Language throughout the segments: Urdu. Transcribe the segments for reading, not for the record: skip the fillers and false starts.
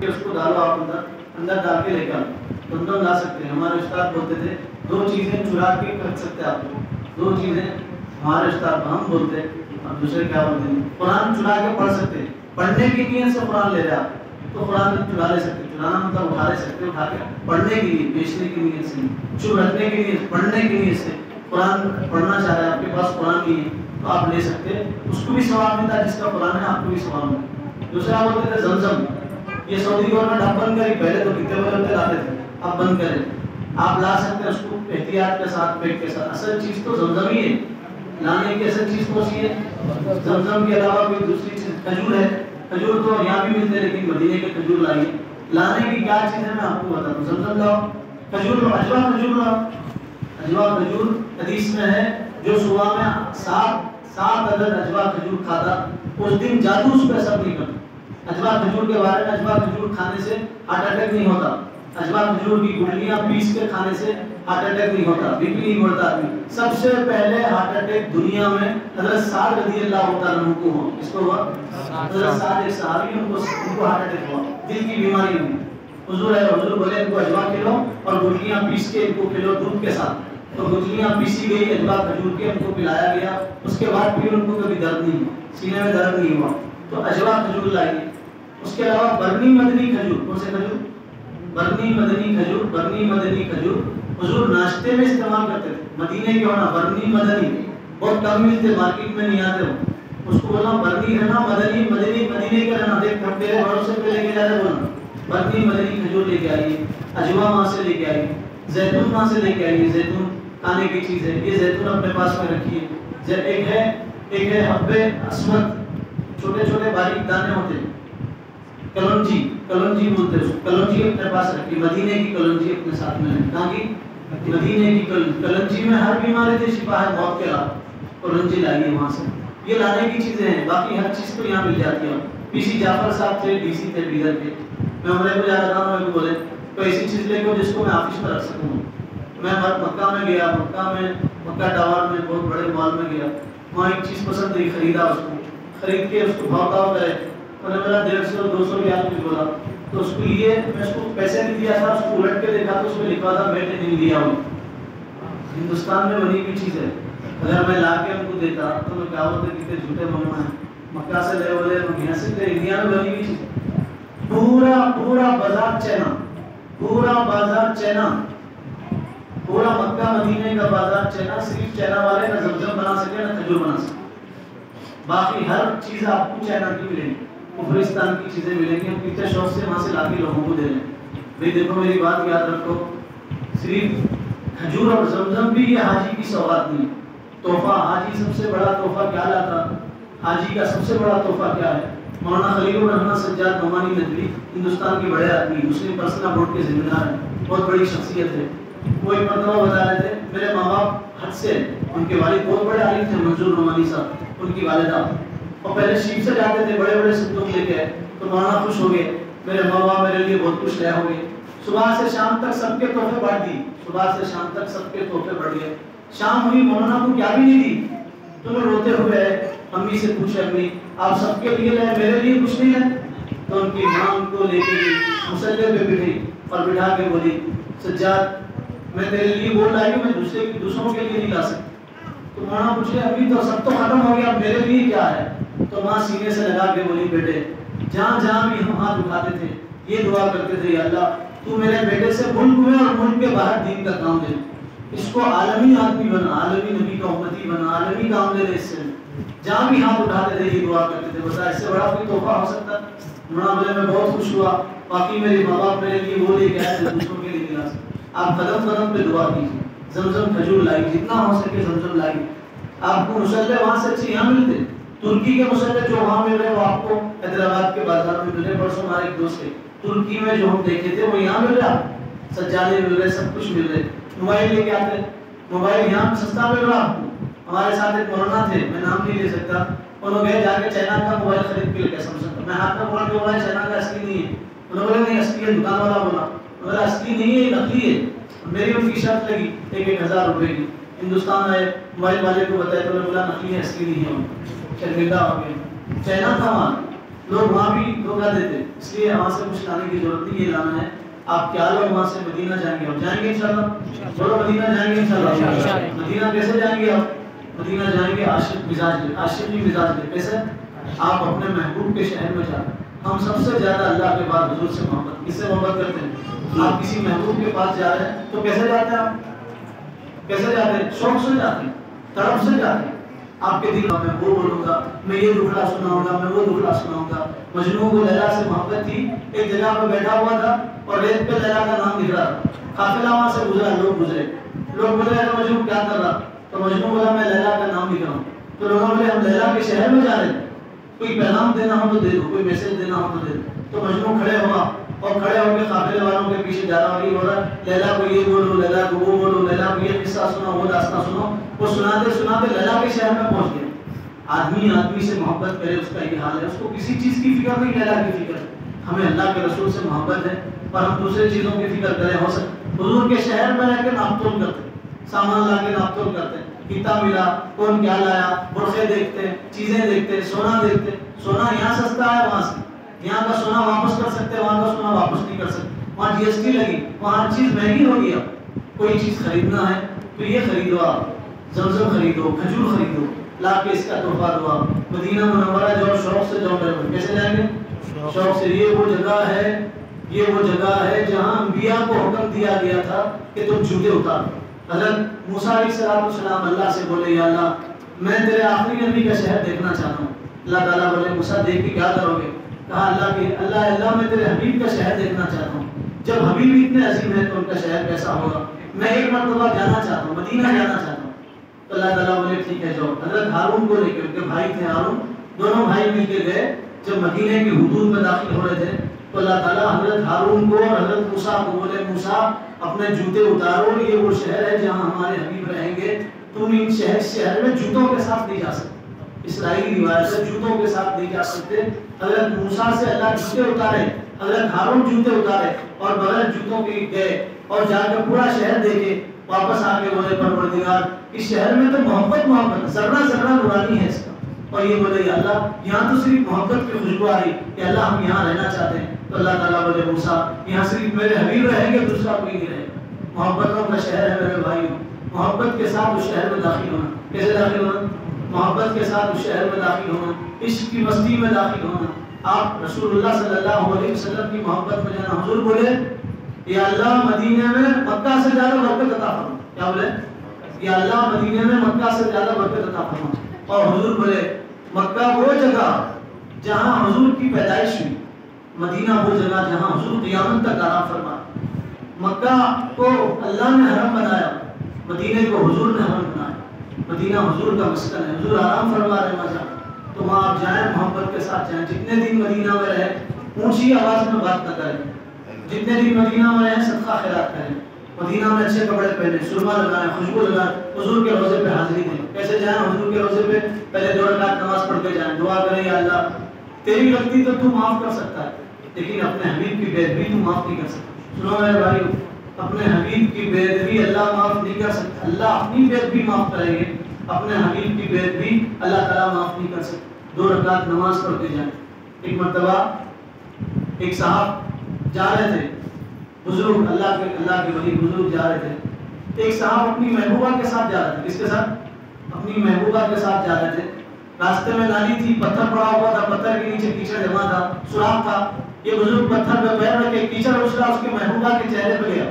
کہ اس کو ڈالو آپ اندر ڈال کے لے کے آؤ زمزم لا سکتے ہیں. ہمارے استاد بولتے تھے 2 چیزیں چرا کے رکھ سکتے ہیں آپ 2 چیزیں. ہمارے استاد ہم بولتے اور دوسرے کیا بولتے ہیں قرآن چرا کے پڑھ سکتے ہیں. پڑھنے کی نیت سے قرآن لے رہے آپ تو قرآن چرا لے سکتے. چرانا مطلب اٹھا لے سکتے, اٹھا کے پڑھنے کی نیت, بیچنے کی نیت سے, چپ رکھنے کی نیت, پڑھنے کی نیت سے قرآن پڑھنا چاہ رہے ہیں, آپ کے پاس قرآن نہیں ہے تو آپ لے سکتے. اس کو بھی ثواب ملتا ہے, جس کا قرآن ہے آپ کو بھی ثواب ملتا. دوسرا بولتے تھے زمزم, یہ سعودی گورنمنٹ اب بند کری, پہلے تو کتنے بڑے ہوتے لاتے تھے, اب بند کرے. آپ لا سکتے ہیں اس کو احتیاط کے ساتھ, پیٹ کے ساتھ. اصل چیز تو زمزم ہی ہے, لانے کی اصل چیز کون سی ہے؟ زمزم کے علاوہ کوئی دوسری چیز کھجور ہے. کھجور تو یہاں بھی ملتے ہیں لیکن مدینے کے کھجور لائیے. لانے کی کیا چیز ہے میں آپ کو بتا دوں. زمزم لاؤ, کھجور لاؤ, اجوا کھجور لاؤ. اجوا کھجور حدیث میں ہے جو صبح میں 7 عدد اجوا کھجور کھاتا اس دن جادو اس پہ اثر نہیں کرتا. اجوا کھجور کے بارے میں, اجوا کھجور کھانے سے ہارٹ اٹیک نہیں ہوتا. اجوا کھجور کی گٹلیاں پیس کے کھانے سے ہارٹ اٹیک نہیں ہوتا, بی پی نہیں بڑھتا آدمی. سب سے پہلے ہارٹ اٹیک دنیا میں حضرت سعد رضی اللہ عنہ کو ہوا. کس کو ہوا؟ حضرت سعد ایک صحابی, ان کو ہارٹ اٹیک ہوا, دل کی بیماری ہوئی. حضور بولے ان کو اجوا کھلو اور گٹلیاں پیس کے ان کو کھلو دودھ کے ساتھ. تو گٹلیاں پیسی گئی اجوا کھجور کے, ان کو پلایا گیا. اس کے بعد پھر ان کو کبھی درد نہیں ہوا, سینے میں درد نہیں ہوا. تو اجوا کھجور لائیے. اس کے علاوہ برنی مدنی کھجور, کون سے کھجور؟ برنی مدنی کھجور. برنی مدنی کھجور حضور ناشتے میں استعمال کرتے تھے. مدینے کے ہونا برنی مدنی بہت کم ملتے, مارکیٹ میں نہیں آتے ہو. اس کو بولنا برنی رہنا, مدنی مدنی مدینے کے رہنا. دیکھ ہم تیرے بڑوں سے لے کے جا رہے بولنا برنی مدنی کھجور لے کے آئیے. اجوا وہاں سے لے کے آئیے. زیتون وہاں سے لے کے آئیے. زیتون کھانے کی چیز ہے, یہ زیتون اپنے پاس میں رکھیے. ایک ہے حبے اسود, چھوٹے چھوٹے باریک دانے ہوتے ہیں, کلونجی بولتے ہیں اس کو. کلونجی اپنے پاس رکھیے. مدینے کی کلونجی اپنے ساتھ میں رکھیے. کہاں کی؟ مدینے کی کلونجی میں ہر بیماری سے شفا ہے, موت کے علاوہ. کلونجی لائیے وہاں سے. یہ لانے کی چیزیں ہیں, باقی ہر چیز تو یہاں مل جاتی ہے. پی سی جعفر صاحب تھے, ڈی سی تھے بیدر کے. میں عمرے کو جا رہا ہوں, میں بولے کوئی ایسی چیز لے کے جس کو میں آفس میں رکھ سکوں. میں مکہ میں گیا, مکہ ٹاور میں بہت بڑے مال میں گیا. وہاں ایک چیز پسند نہیں, خریدا. اس کو خرید کے اس کو بھاؤ کرے, انہوں نے میرا 150-200 ریال کچھ بولا. تو اس کو لیے, میں اس کو پیسے نہیں دیا تھا. اس کو الٹ کے دیکھا تو اس میں لکھا تھا میڈ ان انڈیا. ہندوستان میں بنی ہوئی چیز ہے. اگر میں لا کے ان کو دیتا تو میں کیا بولتے کتنے جھوٹے مولوی ہیں, مکہ سے لے بولے یہاں سے انڈیا میں بنی ہوئی چیز. پورا بازار چینا, پورا بازار چینا, پورا مکہ مدینے کا بازار چینا. صرف چینا والے نہ زمزم بنا سکے نہ کھجور بنا سکے. باقی ہر چیز آپ کو چائنا کی ملے گی, کفرستان کی چیزیں ملیں گی. ہم کتنے شوق سے وہاں سے لا کے لوگوں کو دے لیں. بھائی دیکھو میری بات یاد رکھو, صرف کھجور اور زمزم بھی یہ حاجی کی سوغات نہیں. تحفہ حاجی سب سے بڑا تحفہ کیا لاتا؟ حاجی کا سب سے بڑا تحفہ کیا ہے؟ مولانا خلیل الرحمن سجاد نعمانی ندوی ہندوستان کے بڑے آدمی, مسلم پرسنل بورڈ کے ذمہ دار ہیں, بہت بڑی شخصیت ہے. وہ ایک مرتبہ بتا رہے تھے میرے ماں باپ حد سے, ان کے والد بہت بڑے عالم تھے منظور نعمانی صاحب, ان کی والدہ, اور پہلے شیپ سے جاتے تھے, بڑے بڑے صندوق لے کے. تو مولانا خوش ہو گئے, میرے ماں باپ میرے لیے بہت کچھ لے ہو گئے. صبح سے شام تک سب کے تحفے بانٹ دی, صبح سے شام تک سب کے تحفے بڑھ گئے. شام ہوئی, مولانا کو کیا بھی نہیں دی. تو میں روتے ہوئے امی سے پوچھے, امی آپ سب کے لیے لائے, میرے لیے کچھ نہیں ہے. تو ان کی ماں ان کو لے کے مصلی پہ بٹھی اور بٹھا کے بولی سجاد میں تیرے لیے وہ لائی ہوں, میں دوسروں کے لیے نہیں لا سکتی. تو مولانا پوچھے ابھی تو سب تو ختم ہو گیا, میرے لیے کیا ہے؟ تو ماں سینے سے لگا کے بولی بیٹے جہاں جہاں بھی ہم ہاتھ اٹھاتے تھے یہ دعا کرتے تھے, یا اللہ تو میرے بیٹے سے ملک میں اور ملک کے باہر دین کا کام دے, اس کو عالمی آدمی بنا, عالمی نبی کا امتی بنا, عالمی کام دے دے. اس سے جہاں بھی ہاتھ اٹھاتے تھے یہ دعا کرتے تھے. بتا اس سے بڑا کوئی تحفہ ہو سکتا؟ مولانا بولے میں بہت خوش ہوا, باقی میرے ماں باپ میرے لیے وہ لے کے آئے دوسروں کے لیے ملا. آپ قدم قدم پہ دعا کیجیے, زمزم کھجور لائی, جتنا ہو سکے زمزم لائی. آپ کو مسلح وہاں سے اچھے یہاں ملتے, ترکی کے مسلح جو وہاں مل رہے وہ آپ کو حیدرآباد کے بازار میں مل رہے. پرسوں ہمارے ایک دوست ہے ترکی میں, جو ہم دیکھے تھے وہ یہاں مل رہا, سجادے مل رہے, سب کچھ مل رہے. موبائل لے کے آتے, موبائل یہاں سستا مل رہا آپ کو. ہمارے ساتھ ایک مولانا تھے, میں نام نہیں لے سکتا, انہوں نے جا کے چائنا کا موبائل خرید کے لے کے سمجھا. میں ہاتھ میں پکڑ کے بولا چائنا کا اصلی نہیں ہے. انہوں نے بولا نہیں اصلی ہے, دکان والا بولا میرا اصلی نہیں ہے یہ نقلی ہے. میری ان کی شرط لگی 1,000 روپے کی. ہندوستان آئے, موبائل والے کو بتایا تو انہوں نے بولا نقلی ہے اصلی نہیں ہے. شرمندہ ہو گئے. چائنا تھا وہاں, لوگ وہاں بھی دھوکہ دیتے، اس لیے وہاں سے کچھ لانے کی ضرورت نہیں، یہ لانا ہے آپ کیا لوگ وہاں سے مدینہ جائیں گے، آپ جائیں گے انشاءاللہ، بولو مدینہ جائیں گے انشاءاللہ۔ مدینہ کیسے جائیں گے آپ؟ مدینہ جائیں گے عاشق مزاج لے، عاشقی مزاج لے، کیسے؟ آپ اپنے محبوب کے شہر میں جائیں۔ ہم سب سے زیادہ اللہ کے بعد حضور سے محبت، کس سے محبت کرتے ہیں؟ آپ کسی محبوب کے پاس جا رہے ہیں تو کیسے جاتے ہیں آپ؟ کیسے جاتے ہیں؟ شوق سے جاتے ہیں، طرف سے جاتے ہیں۔ آپ کے دل میں وہ بولوں گا، میں یہ دکھڑا سناؤں گا، میں وہ دکھڑا سناؤں گا۔ مجنون کو لیلا سے محبت تھی، ایک جگہ پہ بیٹھا ہوا تھا اور ریت پہ لیلا کا نام لکھ رہا تھا، قافلہ وہاں سے گزرا، لوگ بولے کہ مجنون کیا کر رہا؟ تو مجنون بولا میں لیلا کا نام لکھ رہا ہوں۔ تو لوگوں بولے ہم لیلا کے شہر میں جا رہے ہیں، کوئی پیغام دینا ہو تو دے دو، کوئی میسج دینا ہو تو دے دو۔ تو مجنون کھڑے ہوا اور کھڑے ہو کے قافلے والوں کے پیچھے جا رہا، اور یہ بول رہا لیلا کو یہ بولو، لیلا کو وہ بولو، لیلا کو یہ قصہ سنو، وہ داستان سنو۔ وہ سناتے سناتے لیلا کے شہر میں پہنچ گئے۔ آدمی سے محبت کرے، اس کا یہ حال ہے، اس کو کسی چیز کی فکر نہیں، لیلا کی فکر ہے۔ ہمیں اللہ کے رسول سے محبت ہے اور ہم دوسرے چیزوں کی فکر کریں، ہو سکتا حضور کے شہر میں رہ کے ناپ تول کرتے، سامان لا کے ناپ تول کرتے، کتنا ملا، کون کیا لایا، برقعے دیکھتے، چیزیں دیکھتے، سونا دیکھتے۔ سونا یہاں سستا ہے، وہاں سے یہاں کا سونا واپس کر سکتے، وہاں کا سونا واپس نہیں کر سکتے، وہاں جی ایس ٹی لگی، وہاں ہر چیز مہنگی ہو گئی۔ اب کوئی چیز خریدنا ہے تو یہ خریدو، آپ زمزم خریدو، کھجور خریدو، لا کے اس کا تحفہ دو۔ آپ مدینہ منورہ جاؤ، شوق سے جاؤ، کیسے جائیں گے؟ شوق سے۔ یہ وہ جگہ ہے جہاں انبیاء کو حکم دیا گیا تھا کہ تم جوتے اتارو۔ حضرت موسیٰ علیہ السلام اللہ سے بولے یا اللہ میں تیرے آخری نبی کا شہر دیکھنا چاہتا ہوں۔ اللہ تعالیٰ بولے موسیٰ دیکھ کے کیا کرو گے؟ کہا اللہ میں تیرے حبیب کا شہر دیکھنا چاہتا ہوں۔ جب حبیب اتنے عظیم ہے تو ان کا شہر کیسا ہوگا؟ میں ایک مرتبہ جانا چاہتا ہوں، مدینہ جانا چاہتا ہوں۔ تو اللہ تعالیٰ بولے ٹھیک ہے جاؤ۔ حضرت ہارون کو لے کے، ان کے بھائی تھے ہارون، دونوں بھائی مل کے گئے۔ جب مدینے کی حدود میں داخل ہو رہے تھے تو اللہ تعالیٰ حضرت ہارون کو اور حضرت موسیٰ کو بولے موسیٰ اپنے جوتے اتارو، یہ وہ شہر ہے جہاں ہمارے حبیب رہیں گے، تم ان شہر میں جوتوں کے ساتھ نہیں جا سکتے۔ اسرائیلی روایت سے جوتوں کے ساتھ نہیں جا سکتے۔ حضرت موسیٰ سے اللہ جوتے اتارے، حضرت ہارون جوتے اتارے اور بغیر جوتوں کے گئے اور جا کے پورا شہر دیکھے، واپس آ کے بولے پروردگار اس شہر میں تو محبت ذرہ ذرہ نورانی ہے اس کا۔ اور یہ بولے یا اللہ یہاں تو صرف محبت کی خوشبو آ رہی کہ اللہ ہم یہاں رہنا چاہتے ہیں۔ تو اللہ تعالیٰ بولے موسیٰ یہاں صرف میرے حبیب رہیں گے، دوسرا کوئی نہیں رہے گا۔ محبتوں کا شہر ہے میرے بھائیوں، محبت کے ساتھ اس شہر میں داخل ہونا۔ کیسے داخل ہونا؟ محبت کے ساتھ اس شہر میں داخل ہونا، عشق کی مستی میں داخل ہونا۔ آپ رسول اللہ صلی اللہ علیہ وسلم کی محبت میں جانا۔ حضور بولے یا اللہ مدینے میں مکہ سے زیادہ برکت عطا فرما۔ کیا بولے؟ یا اللہ مدینے میں مکہ سے زیادہ برکت عطا فرما۔ اور حضور بولے مکہ وہ جگہ جہاں حضور کی پیدائش ہوئی، مدینہ وہ جگہ جہاں حضور قیامت تک آرام فرما۔ مکہ کو اللہ نے حرم بنایا، مدینے کو حضور نے حرم بنایا۔ مدینہ حضور کا مسکن ہے، حضور آرام فرما رہے وہاں، تو وہاں آپ جائیں محبت کے ساتھ جائیں۔ جتنے دن مدینہ میں رہیں اونچی آواز میں بات نہ کریں، جتنے دن مدینہ میں رہیں صدقہ خیرات کریں، مدینہ میں اچھے کپڑے پہنے، سرما لگائیں، خوشبو لگائیں، حضور کے روزے پہ حاضری دیں۔ کیسے جائیں حضور کے روزے پہ؟ پہلے 2 رکعت نماز پڑھ کے جائیں، دعا کریں یا اللہ تیری غلطی تو معاف کر سکتا ہے لیکن اپنے حبیب کی بے ادبی تو معاف نہیں کر سکتا۔ سنو میرے بھائیو، اپنے حبیب کی بے ادبی اللہ معاف نہیں کر سکتا، اللہ اپنی بے ادبی معاف کریں گے، اپنے حبیب کی بے ادبی اللہ تعالیٰ معاف نہیں کر سکتا۔ 2 رکعت نماز پڑھ کے جائیں۔ ایک مرتبہ ایک صاحب جا رہے تھے، بزرگ اللہ کے ولی بزرگ جا رہے تھے۔ ایک صاحب اپنی محبوبہ کے ساتھ جا رہے تھے۔ کس کے ساتھ؟ اپنی محبوبہ کے ساتھ جا رہے تھے۔ راستے میں نالی تھی، پتھر پڑا ہوا تھا، پتھر کے نیچے کیچڑ جمع تھا، سوراخ تھا۔ یہ بزرگ پتھر پہ پیر رکھ کے کیچڑ اچھلا اس کی محبوبہ کے چہرے پہ گیا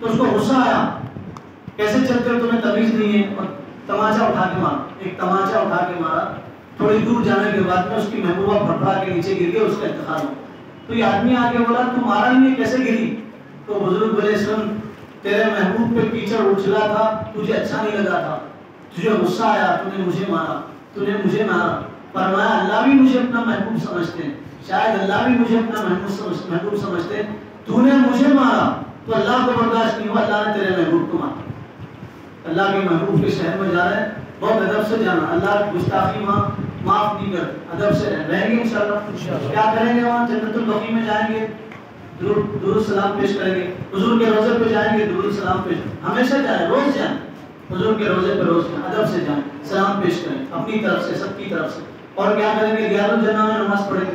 تو اس کو غصہ آیا، کیسے چلتے ہو، تمہیں تمیز نہیں ہے، اور تماچا اٹھا کے مارا، ایک تماچا اٹھا کے مارا۔ تھوڑی دور جانے کے بعد میں اس کی محبوبہ پھٹا کے نیچے گر گئی، اس کا انتقال ہوا۔ تو یہ آدمی آ کے بولا تم مارا نہیں ہے، کیسے گری؟ تو بزرگ بولے سن، تیرے محبوب پہ کیچڑ اچھلا تھا، تجھے اچھا نہیں لگا تھا، تجھے غصہ آیا، تو نے مجھے مارا۔ فرمایا اللہ بھی مجھے اپنا محبوب سمجھتے ہیں، شاید اللہ بھی مجھے اپنا محبوب سمجھتے ہیں، تو نے مجھے مارا تو اللہ کو برداشت نہیں ہوا، اللہ نے تیرے محبوب کو مارا۔ اللہ کے محبوب کے شہر میں جا رہے ہیں، بہت ادب سے جانا، اللہ کی گستاخی وہاں معاف نہیں کرتے، ادب سے رہیں گے انشاءاللہ۔ کیا کریں گے وہاں؟ جنت البقیع میں جائیں گے، درود سلام پیش کریں گے، حضور کے روزے پہ جائیں گے، درود سلام پیش، ہمیشہ جائیں، روز جائیں، حضور کے روزے پہ روز جائیں، ادب سے جائیں، سلام پیش کریں اپنی طرف سے، سب کی طرف سے۔ اور کیا کریں گے؟ 11 جنہ میں نماز پڑھیں گے،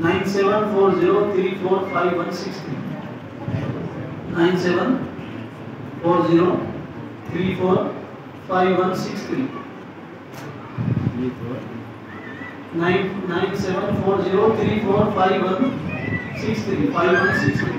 9740345163 9740345163 9740345163